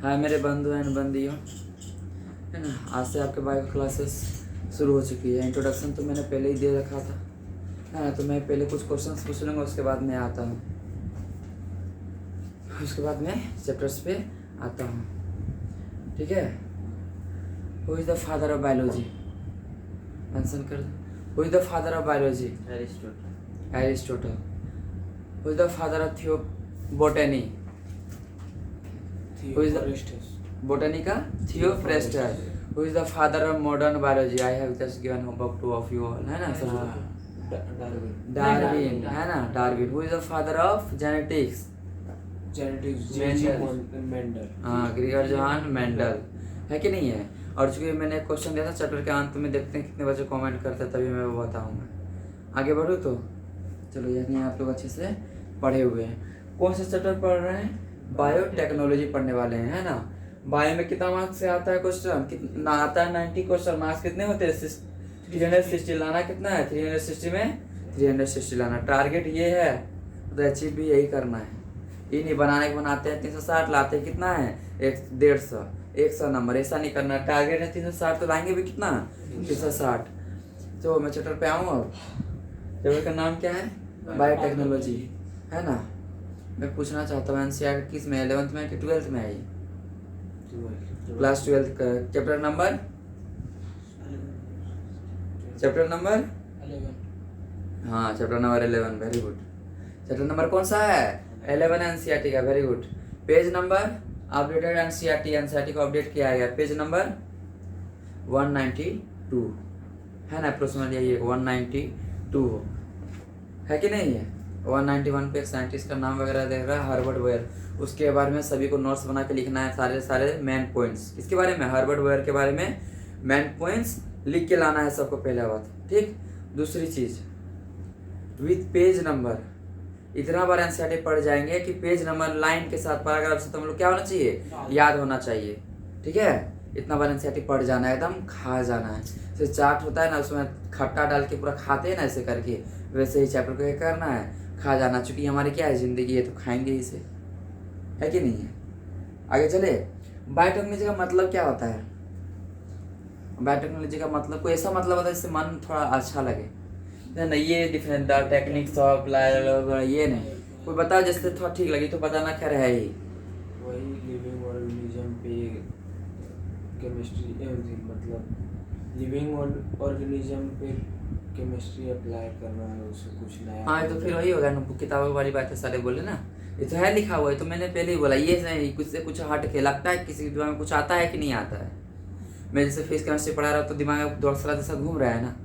हाय मेरे बंधु एंड बंदियों, है ना। आज से आपके बायो क्लासेस शुरू हो चुकी है। इंट्रोडक्शन तो मैंने पहले ही दे रखा था, है ना। तो मैं पहले कुछ क्वेश्चंस पूछ लूँगा, उसके बाद मैं आता हूँ, उसके बाद मैं चैप्टर्स पे आता हूँ, ठीक है। Who is the father of biology? Mention कर दो। Who is the father of biology? Aristotle. Who is the father of botany? Botany का Theophrastus. Who is the father of modern biology? I have just given homework to of you all, है ना। Darwin, है ना। Darwin. Who is the father of genetics? Mendel. हाँ, Gregor John Mendel, है कि नहीं है। और चूंकि मैंने क्वेश्चन दिया था चैप्टर के अंत में, देखते हैं कितने बच्चे कमेंट करते हैं, तभी मैं वो बताऊंगा। आगे बढ़ो तो चलो, यानी आप लोग अच्छे से पढ़े हुए हैं। कौन सा चैप्टर पढ़ रहे हैं? बायोटेक्नोलॉजी पढ़ने वाले हैं, है ना। बायो में कितना मार्क्स से आता है क्वेश्चन? कितना आता है? 90 क्वेश्चन। मार्क्स कितने होते हैं? 360 लाना। कितना है? 360 में 360 लाना। टारगेट ये है तो अचीव भी यही करना है। ये नहीं बनाने के बनाते हैं 360 लाते हैं। कितना है? 150 नंबर। ऐसा नहीं करना। टारगेट है 360 तो लाएंगे भी कितना? 360। तो मैं चैप्टर पे आऊँ। अब चैप्टर का नाम क्या है? बायोटेक्नोलॉजी, है ना। मैं पूछना चाहता हूँ एनसीईआरटी किस में? 11th में कि 12th में आई? क्लास 12 का चैप्टर नंबर 11। हाँ, chapter number 11। Very good. Chapter number कौन सा है? 11 एनसीईआरटी का। Very good. Page number updated NCERT को अपडेट किया गया। पेज नंबर 192, है ना। अप्रोक्सीमेटली यही 192 है कि नहीं है। 191 पे एक साइंटिस्ट का नाम वगैरह देख रहा है, हर्बर्ट वेयर। उसके बारे में सभी को नोट्स बना के लिखना है, सारे मेन पॉइंट्स। किसके बारे में? हर्बर्ट वेयर के बारे में मेन पॉइंट्स लिख के लाना है सबको, पहला बात, ठीक। दूसरी चीज, विथ पेज नंबर। इतना बार एनसीईआरटी पढ़ जाएंगे कि पेज नंबर लाइन के साथ, पैराग्राफ से तुम लोग क्या होना चाहिए? याद होना चाहिए, ठीक है। इतना बार एनसीईआरटी पढ़ जाना है, एकदम खा जाना है। जैसे चाट होता है ना, उसमें खट्टा डाल के पूरा खाते हैं ना, ऐसे करके, वैसे ही चैप्टर को क्या करना है? खा जाना। चूंकि हमारी क्या है? जिंदगी है, तो खाएंगे इसे, है कि नहीं है। आगे चले। बायोटेक्नोलॉजी का मतलब क्या होता है? बायोटेक्नोलॉजी का मतलब कोई ऐसा मतलब होता है जिससे मन थोड़ा अच्छा लगे, ना। ये डिफरेंट टेक्निक्स ऑफ ये नहीं, कोई बताओ जैसे थोड़ा ठीक लगी तो बताना। क्या है ही वही लिविंग ऑर्गेनिज्म पे केमिस्ट्री, मतलब लिविंग ऑर्गेनिज्म पे केमिस्ट्री अप्लाई करना है, उससे कुछ नया। हाँ, तो फिर वही होगा ना, किताबों वाली बातें सारे बोले ना। ये तो है लिखा हुआ है, तो मैंने पहले ही बोला। ये नहीं कुछ से कुछ हट के लगता है किसी के दिमाग में कुछ आता है कि नहीं आता है। मैं जैसे फिजिक्स केमिस्ट्री पढ़ा रहा हूँ तो दिमाग में दूसरा जैसा घूम रहा है ना,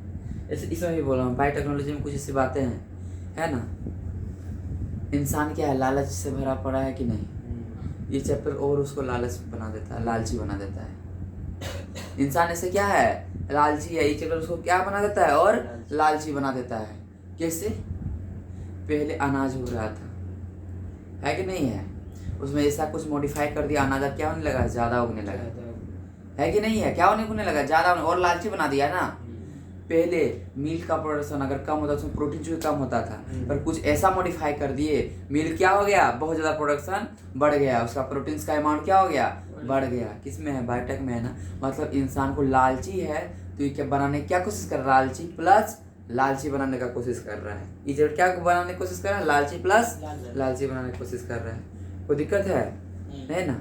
ऐसे इसमें भी बोल रहा हूँ। बायोटेक्नोलॉजी में कुछ ऐसी बातें हैं, है ना। इंसान क्या है? लालच से भरा पड़ा है कि नहीं। ये चैप्टर और उसको लालच बना देता है, लालची बना देता है। इंसान ऐसे क्या है? लालची है। ये चैप्टर उसको क्या बना देता है? और लालची बना देता है। कैसे? पहले अनाज हो रहा था, है कि नहीं है। उसमें ऐसा कुछ मॉडिफाई कर दिया, अनाज क्या होने लगा? ज्यादा उगने लगा, है कि नहीं है। क्या होने लगा? ज्यादा और लालची बना दिया ना। पहले मिल्क का प्रोडक्शन अगर कम होता, उसमें प्रोटीन जो कम होता था, पर कुछ ऐसा मॉडिफाई कर दिए, मिल्क क्या हो गया? बहुत ज्यादा प्रोडक्शन बढ़ गया, उसका प्रोटीन का अमाउंट क्या हो गया? बढ़ गया। किसमें है? बायोटेक में है ना। मतलब इंसान को लालची है तो ये क्या बनाने की क्या कोशिश कर रहा है? लालची प्लस लालची बनाने का कोशिश कर रहा है। ये क्या बनाने की कोशिश कर रहा है? लालची प्लस लालची बनाने की कोशिश कर रहा है। कोई दिक्कत है? नहीं ना।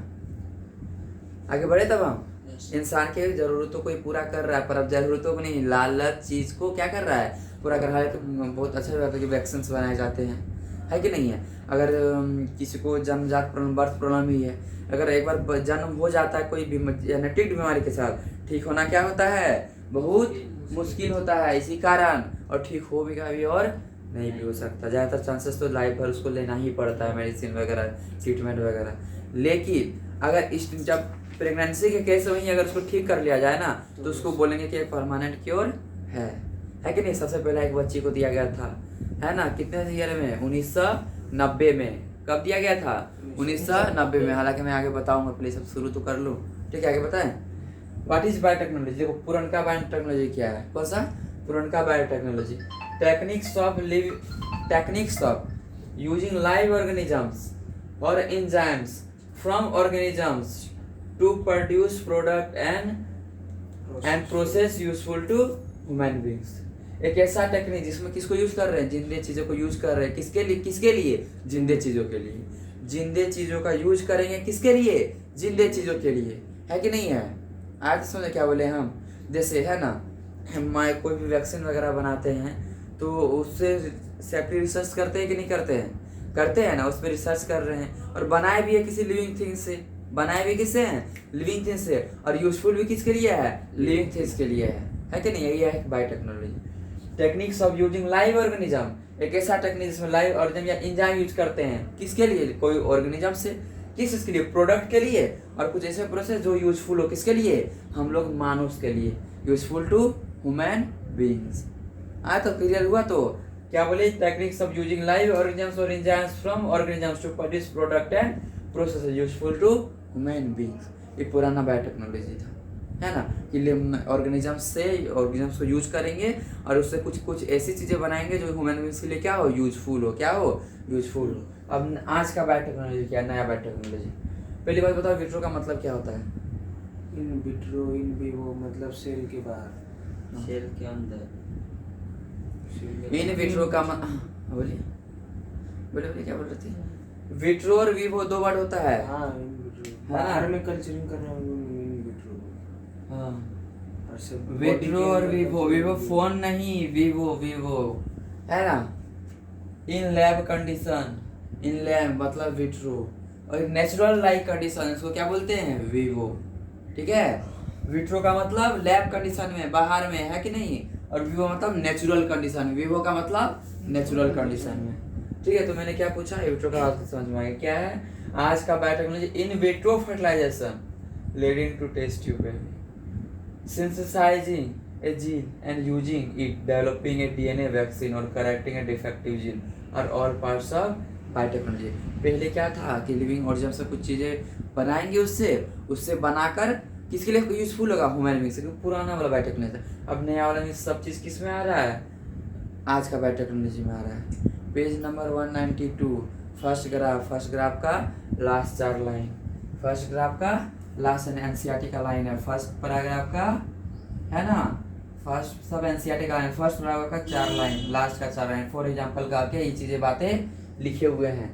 आगे बढ़े तब हम। इंसान के जरूरतों को ही पूरा कर रहा है, पर अब जरूरतों को नहीं, लालच चीज को क्या कर रहा है? पूरा कर रहा है। तो बहुत अच्छा बात है कि वैक्सीन बनाए जाते हैं, है कि नहीं है। अगर किसी को जन्मजात प्रॉब्लम, बर्थ प्रॉब्लम ही है, अगर एक बार जन्म हो जाता है कोई जेनेटिक बीमारी के साथ, ठीक होना क्या होता है? बहुत मुश्किल होता है। इसी कारण, और ठीक हो भी कभी और नहीं भी हो सकता। ज़्यादातर चांसेस तो लाइफ भर उसको लेना ही पड़ता है, मेडिसिन वगैरह, ट्रीटमेंट वगैरह। लेकिन अगर इस जब प्रेगनेंसी के केस में ही अगर उसको ठीक कर लिया जाए ना, तो उसको बोलेंगे कि एक परमानेंट क्योर है कि नहीं। सबसे पहला एक बच्ची को दिया गया था, है ना। कितने ईयर में? 1990 में। कब दिया गया था? 1990 में। हालांकि मैं आगे बताऊंगा, प्लीज अब शुरू तो कर लो, ठीक है। आगे बताएं। What is biotechnology? देखो, पुरनका बायोटेक्नोलॉजी क्या है? कौन सा? पुरनका biotechnology. Techniques of using live organisms और enzymes from organisms to produce product and process useful to human beings. एक ऐसा टेक्निक जिसमें किसको यूज कर रहे हैं, जिंदे चीजों को यूज कर रहे हैं, किसके लिए जिंदे चीजों के लिए। जिंदे चीजों का यूज करेंगे किसके लिए, जिंदे चीजों के लिए, है कि नहीं है। आज तो समझे क्या बोले हम, जैसे है ना हम कोई भी वैक्सीन वगैरह बनाते हैं तो उससे सेफ्टी रिसर्च करते हैं कि नहीं करते हैं, करते हैं ना, उस पर रिसर्च कर रहे हैं और बनाए भी है किसी लिविंग थिंग से, बनाए भी किससे हैं, लिविंग थिंग से, और यूजफुल भी किसके लिए है, लिविंग थिंग्स के लिए है कि नहीं। यही है biotechnology. Techniques of using live organism, एक ऐसा टेक्निक जिसमें लाइव ऑर्गेनिज्म या एंजाइम यूज करते हैं किसके लिए, कोई ऑर्गेनिज्म से, किस इसके लिए, प्रोडक्ट के लिए, और कुछ ऐसे प्रोसेस जो यूजफुल हो किसके लिए, हम लोग मानव के लिए, यूजफुल टू ह्यूमन बीइंग्स। तो क्लियर हुआ। तो क्या बोले, techniques of using live organisms और enzymes from organisms to produce product and process useful to human beings. ये पुराना बायोटेक्नोलॉजी था, है ना, कि ऑर्गेनिजम्स से ऑर्गेनिजम्स को यूज करेंगे और उससे कुछ ऐसी चीजें बनाएंगे जो ह्यूमन बीइंग्स के लिए क्या हो, यूजफुल हो, क्या हो, यूजफुल हो। अब आज का बायोटेक्नोलॉजी क्या है, नया बायोटेक्नोलॉजी। पहली बात बताओ, विट्रो का मतलब क्या होता है। इन विट्रो इन विवो मतलब सेल के बाहर, सेल के अंदर। इन विट्रो का बोलिए बोले बोले क्या बोल रहे थे। विट्रो और विवो दो वर्ड होता है। हाँ इन विट्रो हाँ। बाहर में कल्चरिंग करना इन विट्रो। हाँ, और सब विट्रो और विवो, विवो फोन नहीं, विवो विवो है ना। In lab condition, in lab मतलब विट्रो, और नेचुरल लाइक कंडीशन इसको क्या बोलते हैं, विवो। ठीक है, विट्रो का मतलब लैब कंडीशन में, बाहर में, है कि नहीं, और विवो मतलब नेचुरल कंडीशन, विवो का मतलब नेचुरल कंडीशन में। ठीक है, तो मैंने क्या पूछा, विट्रो का आपको समझ में आ गया क्या है आज का biotechnology. In vitro fertilization leading to test tube, synthesizing a gene and using it, developing a DNA vaccine और correcting a defective gene are all parts of biotechnology। पहले क्या था कि लिविंग ऑर्गेनिज्म से कुछ चीज़ें बनाएंगे, उससे बनाकर किसके लिए यूजफुल होगा, ह्यूमन बीइंग से। पुराना वाला बायोटेक्नोलॉजी। अब नया वाला में सब चीज़ किस में आ रहा है, आज का बायोटेक्नोलॉजी में आ रहा है। पेज नंबर 192, फर्स्ट ग्राफ का लास्ट 4 लाइन, फर्स्ट ग्राफ का लास्ट एनसीईआरटी का लाइन है, फर्स्ट पैराग्राफ का है ना, फर्स्ट सब एनसीईआरटी का लाइन, फर्स्ट पैराग्राफ का 4 लाइन, लास्ट का 4 लाइन, फॉर एग्जांपल का के ये चीजें बातें लिखे हुए हैं।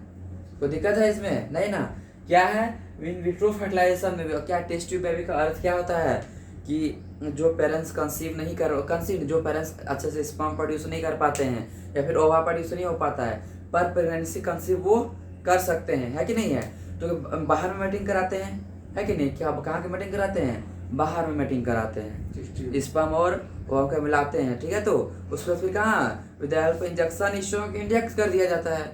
कोई दिक्कत है इसमें, नहीं ना। क्या है, इन विट्रो फर्टिलाइजेशन में क्या, टेस्ट ट्यूब बेबी का अर्थ क्या होता है कि जो पेरेंट्स जो पेरेंट्स अच्छे से स्पर्म प्रोड्यूस नहीं कर पाते हैं या फिर ओवा प्रोड्यूस नहीं हो पाता है, पर प्रेगनेंसी कंसीव वो कर सकते हैं, है कि नहीं है। तो बाहर में मीटिंग कराते हैं, है कि नहीं, क्या कहाँ की मीटिंग कराते हैं, बाहर में मीटिंग कराते हैं, स्पर्म और ओवा को मिलाते हैं। ठीक है, तो उसको फिर कहाँ with the help injection stomach inject कर दिया जाता है।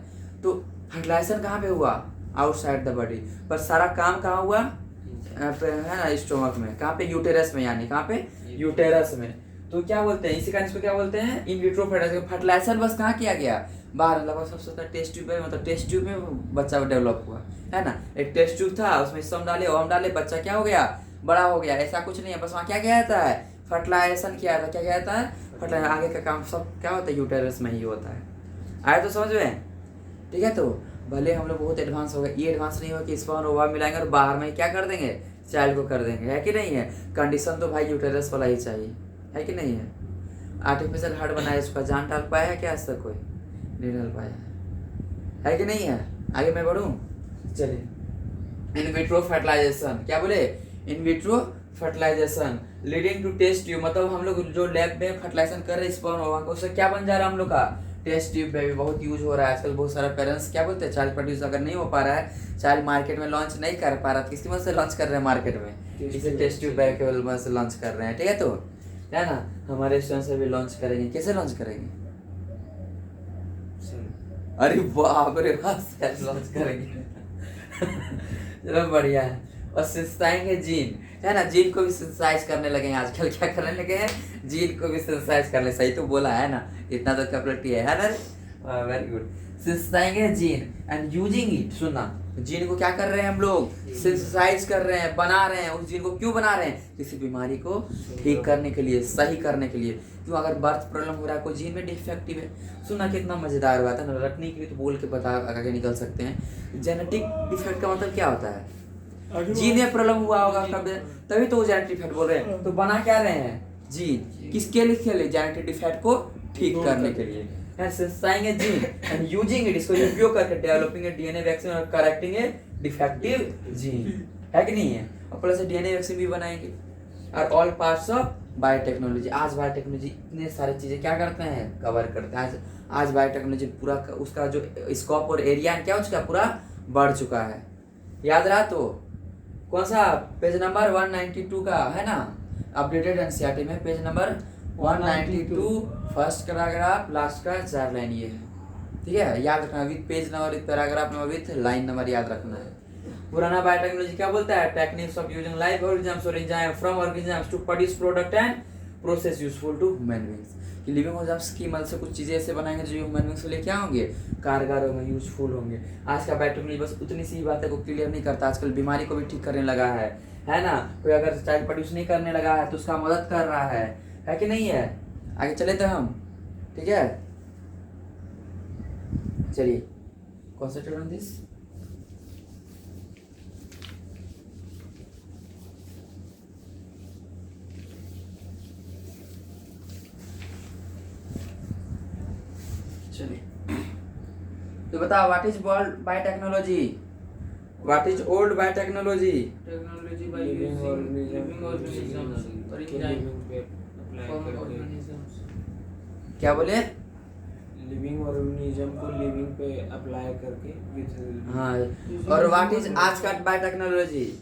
तो फर्टिलाइजेशन कहाँ पे हुआ, आउटसाइड द बॉडी, पर सारा काम कहाँ हुआ, है ना, स्टोमक में, कहाँ पे, यूटेरस में, यानी कहाँ पे, यूटेरस में। तो क्या बोलते हैं, इसी कारण इसको क्या बोलते हैं, इन विट्रो फर्टिलाइजेशन बस कहाँ किया गया, बाहर, लगभग सबसे टेस्ट ट्यूब में, मतलब टेस्ट ट्यूब में बच्चा डेवलप हुआ, है ना। एक टेस्ट ट्यूब था, उसमें स्पर्म डाले, ओवम डाले, बच्चा क्या हो गया, बड़ा हो गया, ऐसा कुछ नहीं है। बस वहाँ क्या किया जाता है, फर्टिलाइजेशन किया जाता है। क्या किया जाता है, फर्टिलाइजेशन। आगे का काम सब क्या होता है, यूटेरस में ही होता है। आए तो समझ में। ठीक है, तो भले हम लोग बहुत एडवांस हो गए, ये एडवांस नहीं हो कि स्पर्म और ओवम मिलाएंगे और बाहर में क्या कर देंगे, चाइल्ड को कर देंगे, है कि नहीं है। कंडीशन तो भाई यूटेरस वाला ही चाहिए, है कि नहीं है। आर्टिफिशियल हार्ट बनाया, उसका जान डाल पाया है क्या आज तक, कोई नहीं डाल पाया है कि नहीं है। आगे मैं बढ़ूँ, चलिए। इन विट्रो फर्टिलाइजेशन, क्या बोले, in vitro fertilization leading to test tube, मतलब हम लोग जो लैब में फर्टिलाइजेशन कर रहे हैं स्पर्म ओवा को, उससे क्या बन जा रहा है हम लोग का, टेस्ट ट्यूब बेबी। बहुत यूज हो रहा है आजकल, बहुत सारा पेरेंट्स क्या बोलते हैं, चाइल्ड प्रोड्यूस अगर नहीं हो पा रहा है, चाइल्ड मार्केट में लॉन्च नहीं कर पा रहा, तो किसकी मदद से लॉन्च कर रहे हैं मार्केट में, इसे टेस्ट ट्यूब बेबी के मदद से लॉन्च कर रहे हैं। ठीक है, तो है ना, हमारे स्टूडेंट से भी लॉन्च करेंगे। कैसे लॉन्च करेंगे, अरे बाप रे, बस लॉन्च करेंगे। चलो बढ़िया है। और सिंथेसाइजेंगे जीन, है ना, जीन को भी सिंथेसाइज करने लगे हैं आजकल। क्या करने लगे हैं, जीन को भी सिंथेसाइज करने, सही तो बोला है ना, इतना तो कैपेबिलिटी है ना, वेरी गुड। सिंथेसाइजेंगे जीन एंड यूजिंग इट, सुनना, जीन को क्या कर रहे हैं हम लोग, सिंथेसाइज कर रहे हैं, बना रहे हैं। उस जीन को क्यों बना रहे हैं, किसी बीमारी को ठीक करने के लिए, सही करने के लिए। क्यों, अगर बर्थ प्रॉब्लम हो रहा है, कोई जीन में डिफेक्टिव है। सुना कितना मजेदार बात है ना, रटने के लिए तो बोल के बता आगे निकल सकते हैं। जेनेटिक डिफेक्ट का मतलब क्या होता है, जीन में प्रॉब्लम हुआ होगा कब, तभी तो वो जेनेटिक डिफेक्ट बोल रहे हैं। तो बना क्या रहे हैं जीन, किसके लिए? जेनेटिक डिफेक्ट को ठीक करने के लिए। And synthesizing a gene and using it, इसको उपयोग करके डेवलपिंग ए डीएनए वैक्सीन और करेक्टिंग ए डिफेक्टिव जीन, है कि नहीं है? और प्लस डीएनए वैक्सीन भी बनाएंगे। और ऑल पार्ट्स ऑफ बायोटेक्नोलॉजी, आज बायोटेक्नोलॉजी इतने सारे चीजें क्या करते हैं, कवर करते हैं। आज बायोटेक्नोलॉजी पूरा उसका जो स्कोप और एरिया क्या हो चुका है, पूरा बढ़ चुका है। याद रहा तो कौन सा पेज नंबर 192 का है ना, अपडेटेड एनसीईआरटी में page number 192 first paragraph last का 4 लाइन ये है, ठीक है? याद रखना, with page number, with paragraph number, with line number याद रखना है। पुराना बायोटेक्नोलॉजी क्या बोलता है? Techniques of using live organisms और enzyme from organisms to produce product and process useful to human beings. कि लिविंग ऑर्गेनिजम्स की मदद से कुछ चीजें ऐसे बनाएंगे जो ह्यूमन बीइंग्स के लिए क्या होंगे, कारगर होंगे, यूजफुल होंगे। आज का बायोटेक्नोलॉजी बस उतनी सी बातें को क्लियर नहीं करता, आजकल बीमारी को भी ठीक करने लगा है ना? कोई अगर चाइल्ड प्रोड्यूस नहीं करने लगा है तो उसका मदद कर रहा है कि नहीं है? आगे चले तो हम, ठीक है? चलिए कॉन्सेंट्रेट ऑन दिस। चलिए तो बताओ, what is old biotechnology? What is old biotechnology? Technology by living using organism living organisms और क्या बोले? लिविंग ऑर्गेनिज्म को लिविंग पे अप्लाई करके विथ हाँ, और व्हाट इज आज का बायोटेक्नोलॉजी?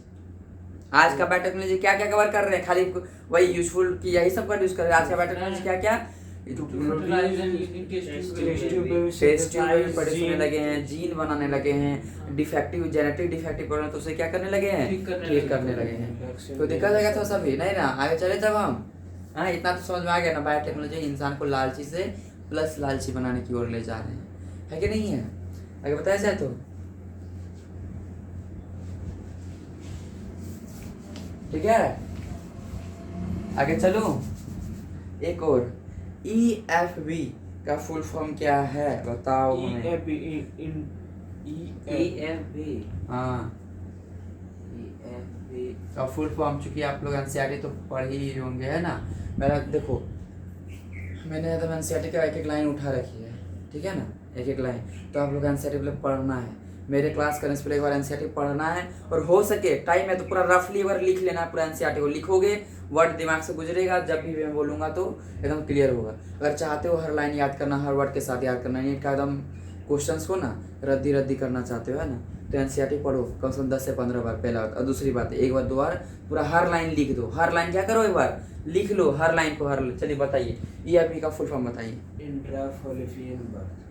आज का बायोटेक्नोलॉजी क्या क्या कवर कर रहे हैं? खाली वही यूजफुल की यही सब का यूज कर रहे हैं। आज का बायोटेक्नोलॉजी क्या क्या टेस्ट ट्यूब प्रोड्यूस होने लगे हैं, जीन बनाने लगे हैं, डिफेक्टिव जेनेटिक डिफेक्टिव प्रोडक्ट तो उसे क्या करने लगे हैं, ठीक करने लगे हैं। तो दिक्कत है तो सभी नहीं ना, आगे चले तब हम। हाँ, इतना तो समझ में आ गया ना, बायोटेक्नोलॉजी इंसान को लालची से प्लस लालची बनाने की ओर ले जा रहे हैं, है कि नहीं है? आगे बताया जाए तो ठीक है, आगे चलो। एक और EFB का फुल फॉर्म क्या है बताओ हमें? EFB हाँ, का फुल फॉर्म, चूंकि आप लोग एनसीईआरटी तो पढ़ ही होंगे, है ना? मेरा देखो, मैंने तो एनसीईआरटी का एक एक लाइन उठा रखी है, ठीक है ना? एक एक लाइन तो आप लोग एनसीईआरटी पढ़ना है। मेरे क्लास करने से पहले एक बार एनसीईआरटी पढ़ना है, और हो सके टाइम है तो पूरा रफली एक बार लिख लेना है। पूरा एनसीईआरटी को लिखोगे, वर्ड दिमाग से गुजरेगा, जब भी मैं बोलूँगा तो एकदम क्लियर होगा। अगर चाहते हो हर लाइन याद करना, हर वर्ड के साथ याद करना, नीट का एकदम क्वेश्चंस को ना रद्दी करना चाहते हो, है ना? तो एनसीईआरटी पढ़ो कम से कम 10 से 15 बार, पहला बात। और दूसरी बात, एक बार दो बार पूरा हर लाइन लिख दो। हर लाइन क्या करो, एक बार लिख लो हर लाइन को, हर। चलिए बताइए, EFB का फुल फॉर्म बताइए। इंट्राफॉलिफियन बर्थ।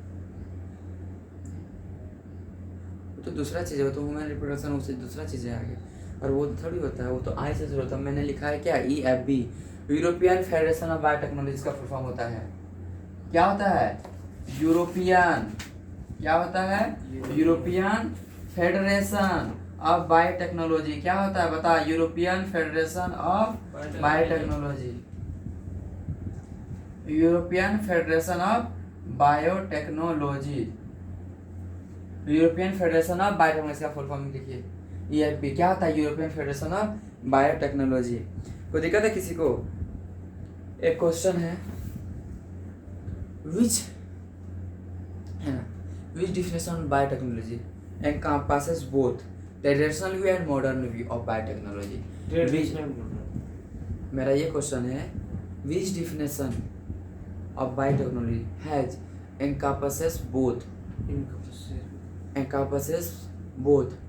तो दूसरा चीज़ है, वो तो ह्यूमन रिप्रोडक्शन, उससे दूसरा चीज़ है आगे, और वो थोड़ी होता है, वो तो आई से जरूरत है। मैंने लिखा है क्या, EFB, European Federation of biotechnology का फुल फॉर्म होता है। क्या होता है? यूरोपियन, क्या होता है? European Federation of biotechnology. क्या होता है बता? European Federation of biotechnology, European Federation of biotechnology, European Federation of biotechnology का फुल फॉर्म लिखिए। EFB क्या होता है? European Federation of biotechnology. कोई दिक्कत है किसी को? एक क्वेश्चन है, विच है ना, which definition of biotechnology encompasses both traditional view and modern view of biotechnology? मेरा ये क्वेश्चन है, which definition of biotechnology has encompasses both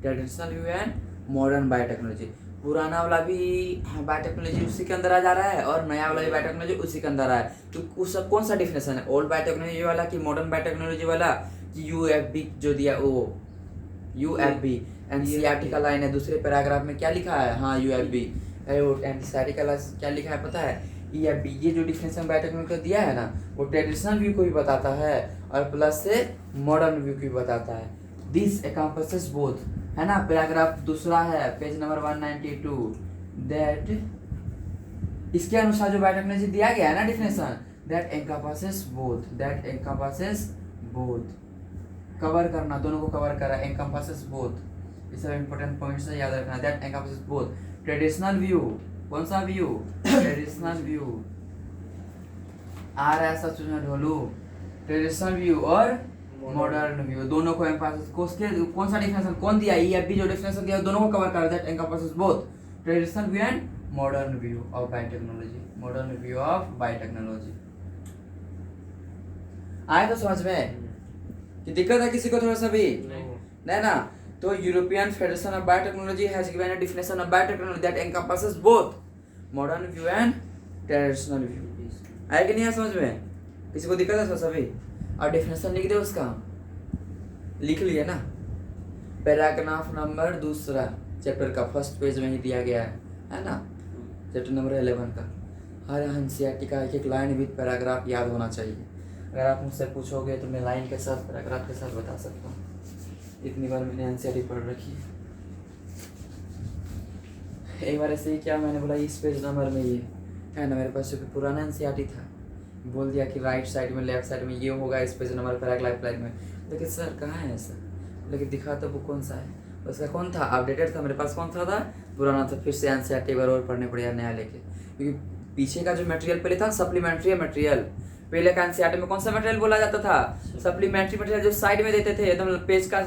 traditional view and modern biotechnology? पुराना वाला भी बायोटेक्नोलॉजी उसी के अंदर आ जा रहा है, और नया वाला भी बायोटेक्नोलॉजी उसी के अंदर आ रहा है। तो उसका कौन सा डिफिनेशन है, ओल्ड बायोटेक्नोलॉजी वाला कि मॉडर्न बायोटेक्नोलॉजी वाला, कि UFB जो दिया वो UFB? एनसीईआरटी का लाइन है, दूसरे पैराग्राफ में क्या लिखा है? हाँ, UFB। एनसीईआरटी का क्या लिखा है पता है? EFB। ये जो डिफिनेशन बायोटेक्नोलॉजी का दिया है ना, वो ट्रेडिशनल व्यू को भी बताता है और प्लस से मॉडर्न व्यू को भी बताता है। दिस एनकम्पासेस बोथ, है ना? पैराग्राफ दूसरा है, पेज नंबर 192, दैट इसके अनुसार जो बायोटेक्नोलॉजी दिया गया है ना definition, that encompasses both, cover करना, दोनों को कवर करा, एनकम्पासेस बोथ, ये सब इंपॉर्टेंट पॉइंट्स है, याद रखना। That encompasses both traditional view, कौन सा व्यू? ट्रेडिशनल व्यू, आ रहा है सब चीज में ढोलू, ट्रेडिशनल व्यू और मॉडर्न व्यू, दोनों को एनकम्पासेस, कौन सा डिफिनेशन कौन दिया? ये अभी जो डिफिनेशन दिया दोनों को कवर कर that encompasses both traditional view and modern view of biotechnology, modern view of biotechnology. आए तो समझ में कि दिक्कत है किसी को थोड़ा सा भी? नहीं ना? तो European Federation of biotechnology has given a definition of biotechnology that encompasses both modern view and traditional view. आया कि नहीं आया समझ में? किसी को दिक्कत है थोड़ा सा भी? और डिफिनेशन लिख दे उसका, लिख लिए ना? पैराग्राफ नंबर 2 चैप्टर का फर्स्ट पेज में ही दिया गया है ना? चैप्टर नंबर 11 का हर एनसीईआरटी का एक लाइन विद पैराग्राफ याद होना चाहिए। अगर आप मुझसे पूछोगे तो मैं लाइन के साथ पैराग्राफ के साथ बता सकता हूँ, इतनी बार मैंने एनसीईआरटी पढ़ रखी है। एक बार ऐसे ही क्या मैंने बोला इस पेज नंबर में ये है ना, मेरे पास जो पुराना एनसीईआरटी था, बोल दिया कि राइट साइड में लेफ्ट साइड में ये होगा इस पेज नंबर पैराग्राफ लाइन में, लेकिन सर कहाँ है ऐसा? लेकिन दिखा तो वो कौन सा है, उसका कौन था? अपडेटेड था मेरे पास, कौन था पुराना था। फिर से एनसीईआरटी एक बार और पढ़ने पड़ेगा नया लेके, क्योंकि पीछे का जो मटेरियल पहले था सप्लीमेंट्री मटेरियल, पहले का एनसीईआरटी में कौन सा मटेरियल बोला जाता था? सप्लीमेंट्री मटेरियल, जो साइड में देते थे एकदम पेज का,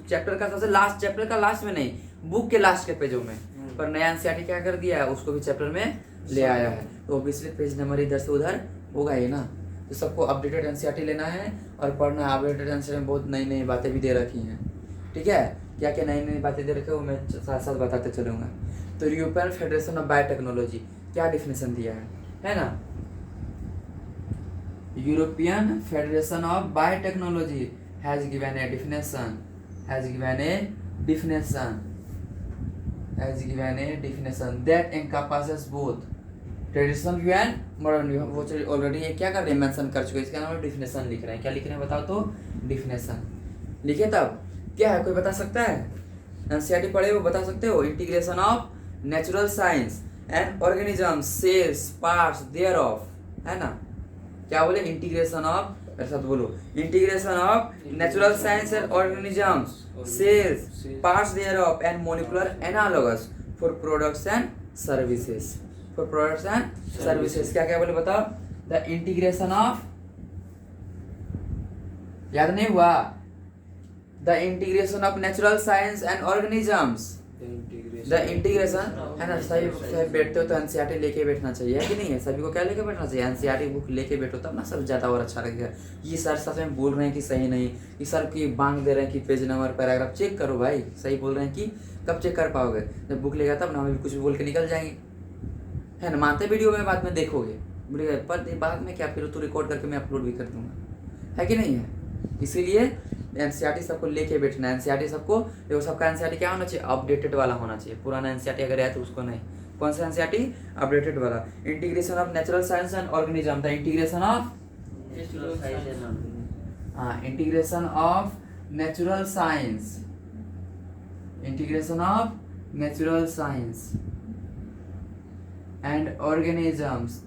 चैप्टर का सबसे लास्ट, चैप्टर का लास्ट में नहीं, बुक के लास्ट के पेजों में। पर नया एनसीईआरटी क्या कर दिया है, उसको भी चैप्टर में ले आया है, तो ऑब्वियसली पेज नंबर इधर से उधर होगा ही ना। तो सबको अपडेटेड एनसीईआरटी लेना है और पढ़ना है। अपडेटेड एनसीईआरटी में बहुत नई नई बातें भी दे रखी हैं, ठीक है? क्या क्या नई नई बातें दे रखी है वो मैं साथ साथ बताते चलूँगा। तो यूरोपियन फेडरेशन ऑफ बायोटेक्नोलॉजी क्या डिफिनेशन दिया है ना? European Federation of biotechnology has given A definition, has given A definition, has given A definition that encompasses both traditional view and modern view. वो ऑलरेडी ये क्या कर रहे हैं, मेंशन कर चुके हैं, इसका नाम डिफिनेशन लिख रहे हैं। क्या लिख रहे हैं बताओ तो? डिफिनेशन लिखे तब क्या है, कोई बता सकता है? एनसीईआरटी पढ़े वो बता सकते हो? Integration of natural science and organism cells parts thereof, है ना? क्या बोले? इंटीग्रेशन ऑफ, ऐसा तो बोलो, integration of natural science and organism cells parts thereof and molecular analogous for products and services, for products and services. क्या क्या बोले बताओ? द इंटीग्रेशन ऑफ, याद नहीं हुआ? The integration of natural science and organisms, the integration, है ना? सभी बैठते हो तो एनसीईआरटी लेके बैठना चाहिए, है कि नहीं है? सभी को क्या लेके बैठना चाहिए? एनसीईआरटी बुक लेके बैठो तब ना सब ज़्यादा और अच्छा लगेगा। ये सर सच में बोल रहे हैं कि सही नहीं, ये सर की बांग दे रहे हैं कि पेज नंबर पैराग्राफ चेक करो भाई, सही बोल रहे हैं कि कब चेक कर पाओगे? जब बुक लेगा तब ना, हमें भी कुछ बोल के निकल जाएंगे, है ना? मानते वीडियो में बाद में देखोगे, बोलेगा पर बाद में क्या, फिर तो रिकॉर्ड करके मैं अपलोड भी कर दूंगा, है कि नहीं है? इसीलिए एनसीईआरटी सबको लेके बैठना है। एनसीईआरटी सबको देखो, सबका एनसीईआरटी क्या होना चाहिए? अपडेटेड वाला होना चाहिए। पुराना एनसीईआरटी अगर है तो उसको नहीं। कौन सा एनसीईआरटी? अपडेटेड वाला। Integration of natural science and organism, the integration of, हाँ, integration of natural science, integration of natural science and organisms,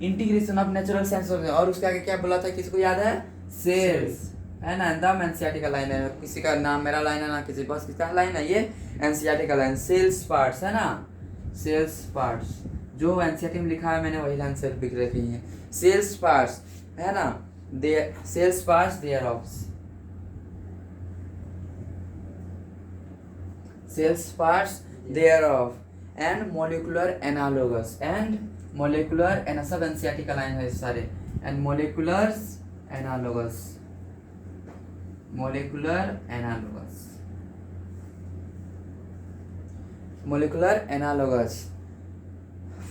integration of natural science. और उसके आगे क्या बोला था, किसी को याद है? सेल्स, है ना? एकदम एनसीईआरटी का लाइन है, किसी का नाम मेरा लाइन है ना किसी पास, किसका लाइन है? ये एनसीईआरटी का लाइन। सेल्स पार्ट्स, है ना? सेल्स पार्ट्स जो एनसीईआरटी में लिखा है मैंने वही लाइन सिर्फ लिख रखी है। सेल्स पार्ट्स, है ना? The cells parts thereof, cells parts thereof and molecular analogous, and molecular एना, सब एनसीईआरटी का लाइन है सारे। And molecular analogous, molecular analogous, molecular analogous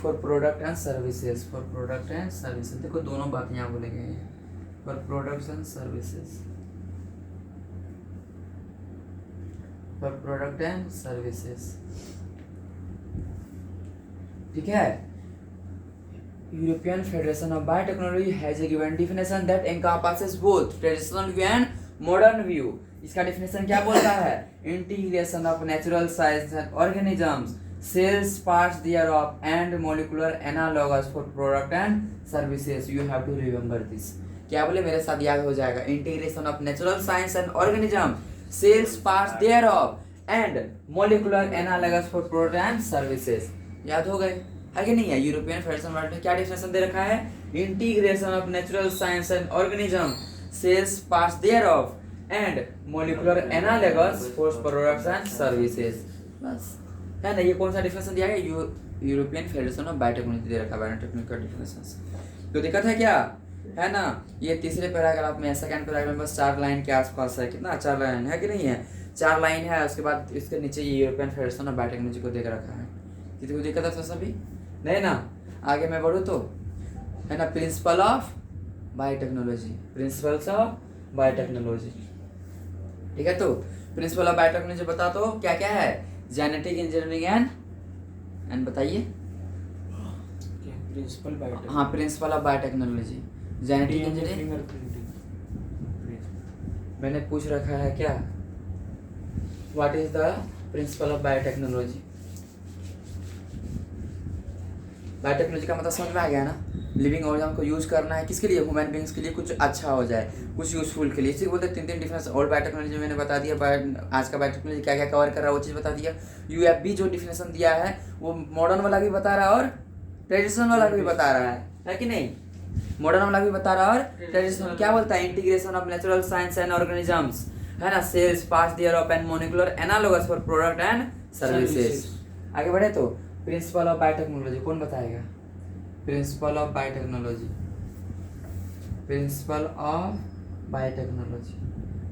for product and services, for product and services. देखो दोनों बात यहाँ बोले गए हैं, for products and services, for product and services, ठीक है? European Federation of Biotechnology has a given definition that encompasses both traditional view and modern view. इसका definition क्या बोलता है? Integration of natural science and organisms, cells, parts thereof, and molecular analogs for product and services. You have to remember this. क्या बोले, मेरे साथ याद हो जाएगा, integration of natural science and organism, cells parts thereof and molecular analogous for product and services. याद हो गए, है कि नहीं है? यूरोपियन फेडरेशन वर्ल्ड में क्या डेफिनेशन दे रखा है? Integration of natural science and organism, cells parts thereof and molecular analogous for products and services. बस, है ना? ये कौन सा डेफिनेशन दिया है? यूरोपियन फेडरेशन ऑफ बायोटेक्नोलॉजी दे रखा है, बायोटेक्निकल डेफिनेशन। तो दिक्कत है क्या, है ना? ये तीसरे पैराग्राफ में, सेकंड पैराग्राफ में बस 4 लाइन के आसपास है। कितना? 4 लाइन है कि नहीं है? 4 लाइन है। उसके बाद इसके नीचे ये यूरोपियन फेडरेशन ऑफ बायोटेक्नोलॉजी को देख रखा है। किसी को दिक्कत है तो सभी नहीं ना? आगे मैं बढ़ूँ तो, है ना, principal of biotechnology, principles of biotechnology. ठीक है, तो प्रिंसिपल ऑफ बायोटेक्नोलॉजी बता तो क्या क्या है? जेनेटिक इंजीनियरिंग एंड बताइए। प्रिंसिपल बायोटेक्नोलॉजी, हाँ, principal of biotechnology, genetic engineering. Fingerprinting, मैंने पूछ रखा है क्या, what is the principal of biotechnology? Biotechnology का मतलब समझ में आ गया ना? लिविंग ऑर्गेनिज्म को यूज करना है किसके लिए? ह्यूमन बींग्स के लिए, कुछ अच्छा हो जाए, कुछ यूजफुल के लिए। इसी को बोलते हैं 3 डिफरेंस। ओल्ड बायोटेक्नोलॉजी मैंने बता दिया, आज का बायोटेक्नोलॉजी क्या क्या कवर कर रहा है वो चीज़ बता दिया। यूएफबी जो डिफिनेशन दिया है वो मॉडर्न वाला भी बता रहा है और ट्रेडिशनल वाला भी बता रहा है कि नहीं? मॉडर्न वाला भी बता रहा है और ट्रेडिशनल क्या बोलता है? Integration of natural science and organisms, है ना, cells parts thereof and molecular analogous for product and services. आगे बढ़े तो प्रिंसिपल ऑफ बायोटेक्नोलॉजी कौन बताएगा? Principle of biotechnology, principle of biotechnology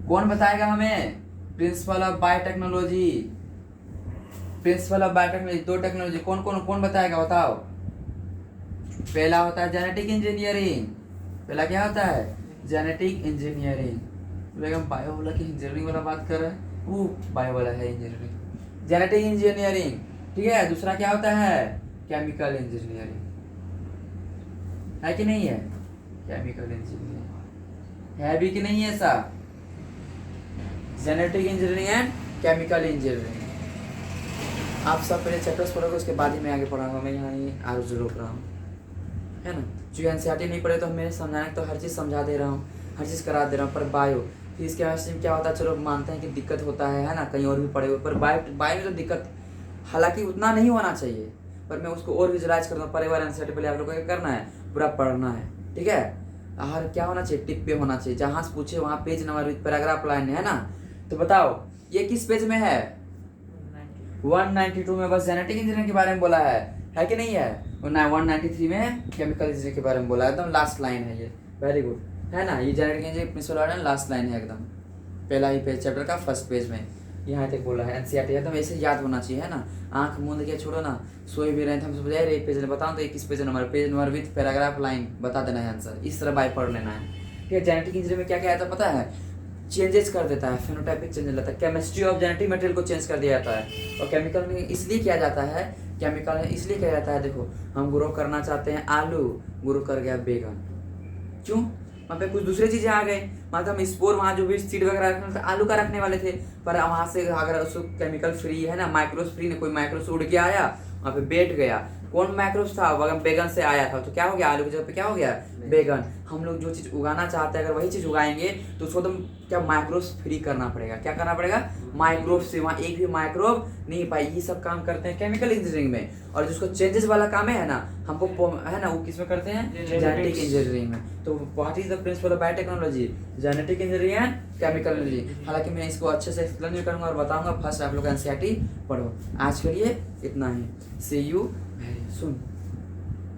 कौन बताएगा हमें? Principle of biotechnology, principle of biotechnology. 2 technology कौन बताएगा बताओ? पहला होता है जेनेटिक इंजीनियरिंग। पहला क्या होता है? Genetic engineering. बायो वाला की इंजीनियरिंग वाला बात कर रहा है, वो बायो वाला है इंजीनियरिंग, जेनेटिक इंजीनियरिंग। ठीक है, दूसरा क्या होता है? केमिकल इंजीनियरिंग, है कि नहीं है? केमिकल इंजीनियरिंग है भी कि नहीं है ऐसा? Genetic engineering and chemical engineering. आप सब पहले चैप्टर्स पढ़ोगे, उसके बाद ही मैं आगे पढ़ाऊंगा। मैं यहाँ ही आगे रोक रहा हूँ, है ना? जो एनसीईआरटी नहीं पढ़े तो मेरे समझाने तो हर चीज़ समझा दे रहा हूँ, हर चीज़ करा दे रहा हूँ। पर बायो फिर इसके वजह में क्या होता है? चलो मानते हैं कि दिक्कत होता है ना, कहीं और भी पढ़े हुए, पर बायो में तो दिक्कत हालांकि उतना नहीं होना चाहिए, पर मैं उसको और विजुलाइज करता हूँ। परिवार एनसीईआरटी पहले आप लोगों को क्या करना है? पूरा पढ़ना है, ठीक है? हर क्या होना चाहिए? टिप पे होना चाहिए, जहाँ से पूछे वहाँ page number with paragraph line, है ना? तो बताओ ये किस पेज में है? 192 में बस जेनेटिक इंजीनियरिंग के बारे में बोला है कि नहीं है? 193 में केमिकल इंजीनियरिंग के बारे में बोला है। एकदम लास्ट लाइन है ये, वेरी गुड, है ना? ये genetic engineering principle last line है, एकदम पहला ही पेज, चैप्टर का फर्स्ट पेज में यहाँ तक बोला है। एनसीईआरटी एकदम ऐसे याद होना चाहिए, है ना? आंख मूंद के छोड़ो ना, सोए भी रहे थे हम सब जाए रे पेज बताओ तो 21 page number with paragraph line बता देना है आंसर। इस तरह बाय पढ़ लेना है, ठीक है? जेनेटिक इंजीनियरिंग में क्या क्या आता है पता है? चेंजेस कर देता है, फेनोटाइपिक चेंज लाता है, केमिस्ट्री ऑफ जेनेटिक मटेरियल को चेंज कर दिया जाता है। और केमिकल में इसलिए किया जाता है, केमिकल में इसलिए किया जाता है, देखो हम ग्रो करना चाहते हैं आलू, ग्रो कर गया बैगन, क्यों? वहाँ पे कुछ दूसरी चीजें आ गए, मतलब हम स्पोर वहाँ जो भी सीड वगैरह रखने थे आलू का रखने वाले थे, पर वहाँ से अगर उसको केमिकल फ्री, है ना, माइक्रोस फ्री ने, कोई माइक्रोस उड़ के आया वहाँ पे बैठ गया। कौन माइक्रोस था? अगर बैगन से आया था तो क्या हो गया? आलू की जगह पे क्या हो गया? बैगन। हम लोग जो चीज़ उगाना चाहते हैं अगर वही चीज़ उगाएंगे तो उसको तुम क्या माइक्रोब्स फ्री करना पड़ेगा। क्या करना पड़ेगा? माइक्रोब से, वहाँ एक भी माइक्रोब नहीं पाई। ये सब काम करते हैं केमिकल इंजीनियरिंग में। और जिसको चेंजेस वाला काम है ना, हमको है ना, वो किस में करते हैं? जेनेटिक इंजीनियरिंग में। तो what is the principal of biotechnology? Genetic engineering and chemical engineering. हालांकि मैं इसको अच्छे से एक्सप्लेन भी करूँगा और बताऊँगा। फर्स्ट आप लोग एनसीईआरटी पढ़ो। आज के लिए इतना ही, सी यू वेरी सून।